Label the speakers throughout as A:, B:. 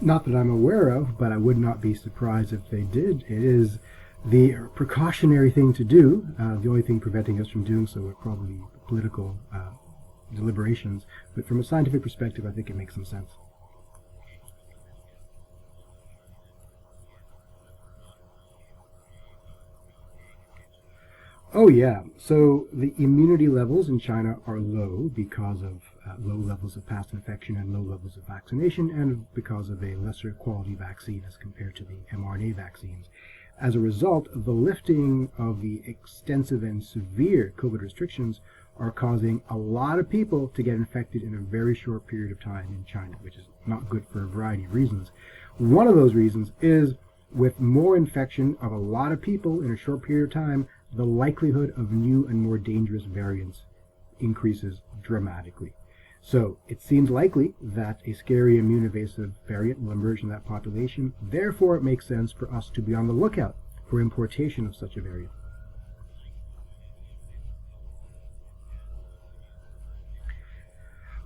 A: Not that I'm aware of, but I would not be surprised if they did. It is the precautionary thing to do. The only thing preventing us from doing so are probably political deliberations. But from a scientific perspective, I think it makes some sense. Oh, yeah. So the immunity levels in China are low because of low levels of past infection and low levels of vaccination, and because of a lesser quality vaccine as compared to the mRNA vaccines. As a result, the lifting of the extensive and severe COVID restrictions are causing a lot of people to get infected in a very short period of time in China, which is not good for a variety of reasons. One of those reasons is with more infection of a lot of people in a short period of time, the likelihood of new and more dangerous variants increases dramatically. So it seems likely that a scary immune evasive variant will emerge in that population. Therefore, it makes sense for us to be on the lookout for importation of such a variant.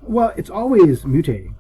A: Well, it's always mutating.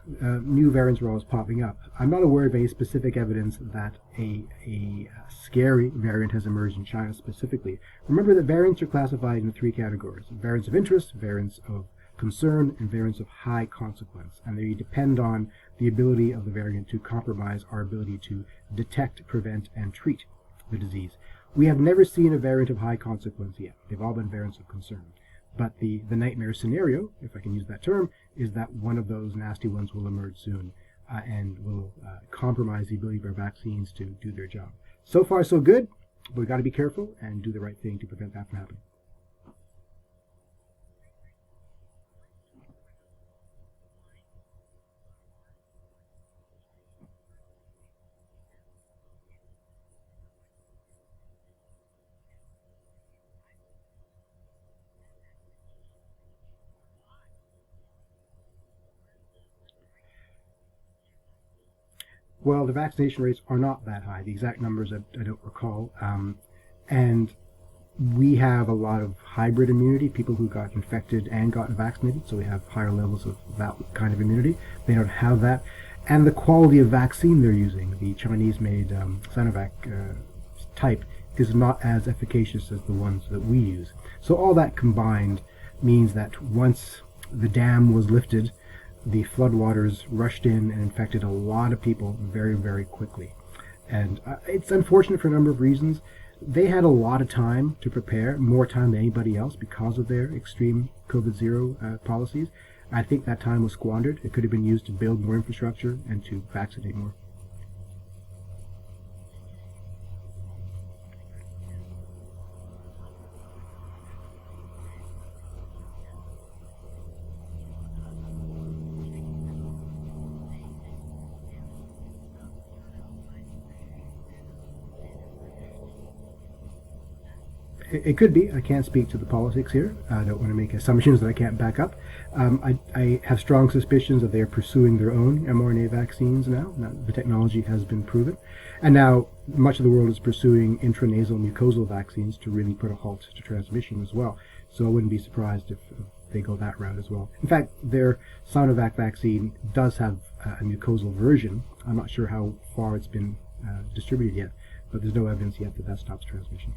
A: New variants are always popping up. I'm not aware of any specific evidence that a scary variant has emerged in China specifically. Remember that variants are classified in three categories: variants of interest, variants of concern, and variants of high consequence. And they depend on the ability of the variant to compromise our ability to detect, prevent, and treat the disease. We have never seen a variant of high consequence yet. They've all been variants of concern. But the nightmare scenario, if I can use that term, is that one of those nasty ones will emerge soon and will compromise the ability of our vaccines to do their job. So far, so good, but we've got to be careful and do the right thing to prevent that from happening. Well, the vaccination rates are not that high. The exact numbers I don't recall. And we have a lot of hybrid immunity, people who got infected and got vaccinated, so we have higher levels of that kind of immunity. They don't have that. And the quality of vaccine they're using, the Chinese-made Sinovac type, is not as efficacious as the ones that we use. So all that combined means that once the dam was lifted, the floodwaters rushed in and infected a lot of people very, very quickly. And it's unfortunate for a number of reasons. They had a lot of time to prepare, more time than anybody else because of their extreme COVID-0 policies. I think that time was squandered. It could have been used to build more infrastructure and to vaccinate more. It could be. I can't speak to the politics here. I don't want to make assumptions that I can't back up. I have strong suspicions that they are pursuing their own mRNA vaccines now. The technology has been proven. And now much of the world is pursuing intranasal mucosal vaccines to really put a halt to transmission as well. So I wouldn't be surprised if they go that route as well. In fact, their Sinovac vaccine does have a mucosal version. I'm not sure how far it's been distributed yet, but there's no evidence yet that that stops transmission.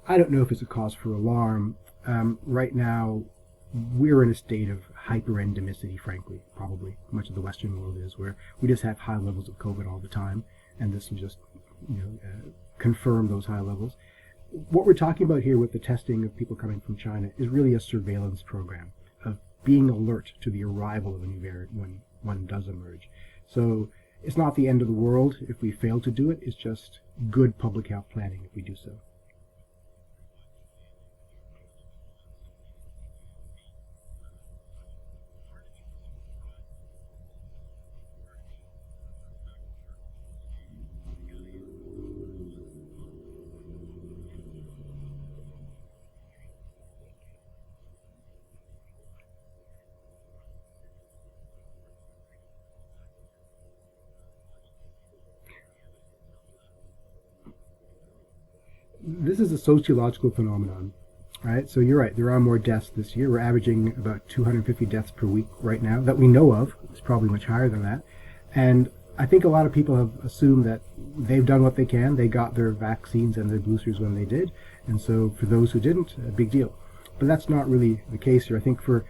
A: I don't know if it's a cause for alarm. Right now, we're in a state of hyperendemicity, frankly, probably much of the Western world is, where we just have high levels of COVID all the time, and this will just, confirm those high levels. What we're talking about here with the testing of people coming from China is really a surveillance program of being alert to the arrival of a new variant when one does emerge. So it's not the end of the world if we fail to do it. It's just good public health planning if we do so. This is a sociological phenomenon. right? So you're right. There are more deaths this year. We're averaging about 250 deaths per week right now that we know of. It's probably much higher than that. And I think a lot of people have assumed that they've done what they can. They got their vaccines and their boosters when they did. And so for those who didn't, a big deal. But that's not really the case here. I think for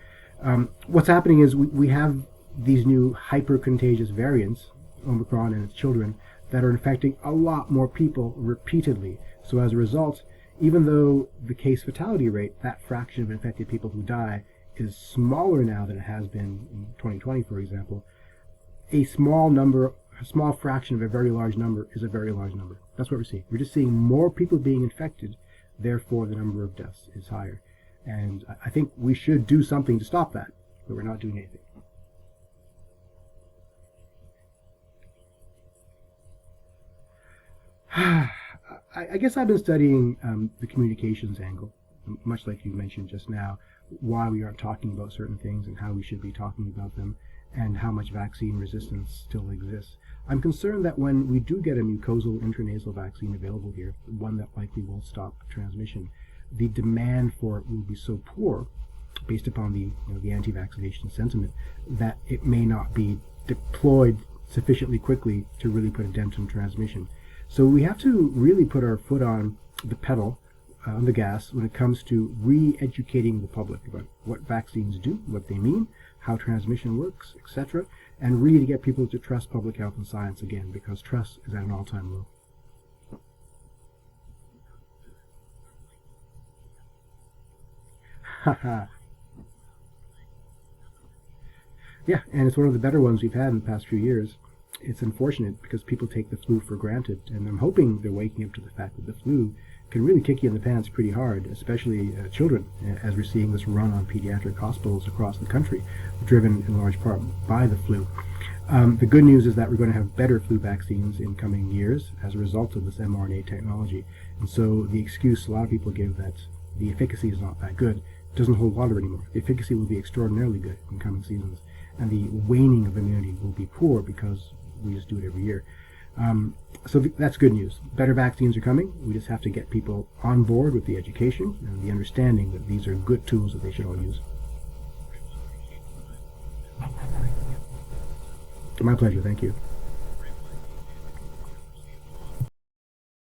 A: what's happening is we have these new hyper-contagious variants, Omicron and its children, that are infecting a lot more people repeatedly. So as a result, even though the case fatality rate, that fraction of infected people who die, is smaller now than it has been in 2020, for example, a small fraction of a very large number is a very large number. That's what we're seeing. We're just seeing more people being infected, therefore the number of deaths is higher. And I think we should do something to stop that, but we're not doing anything. I guess I've been studying the communications angle, much like you mentioned just now, why we aren't talking about certain things and how we should be talking about them, and how much vaccine resistance still exists. I'm concerned that when we do get a mucosal intranasal vaccine available here, one that likely will stop transmission, the demand for it will be so poor, based upon the anti-vaccination sentiment, that it may not be deployed sufficiently quickly to really put a dent in transmission. So we have to really put our foot on the pedal, on the gas, when it comes to re-educating the public about what vaccines do, what they mean, how transmission works, etc., and really get people to trust public health and science again, because trust is at an all-time low. Haha. Yeah, and it's one of the better ones we've had in the past few years. It's unfortunate because people take the flu for granted, and I'm hoping they're waking up to the fact that the flu can really kick you in the pants pretty hard, especially children, as we're seeing this run on pediatric hospitals across the country, driven in large part by the flu. The good news is that we're going to have better flu vaccines in coming years as a result of this mRNA technology. And so the excuse a lot of people give that the efficacy is not that good doesn't hold water anymore. The efficacy will be extraordinarily good in coming seasons, and the waning of immunity will be poor because we just do it every year. So that's good news. Better vaccines are coming. We just have to get people on board with the education and the understanding that these are good tools that they should all use. My pleasure. Thank you.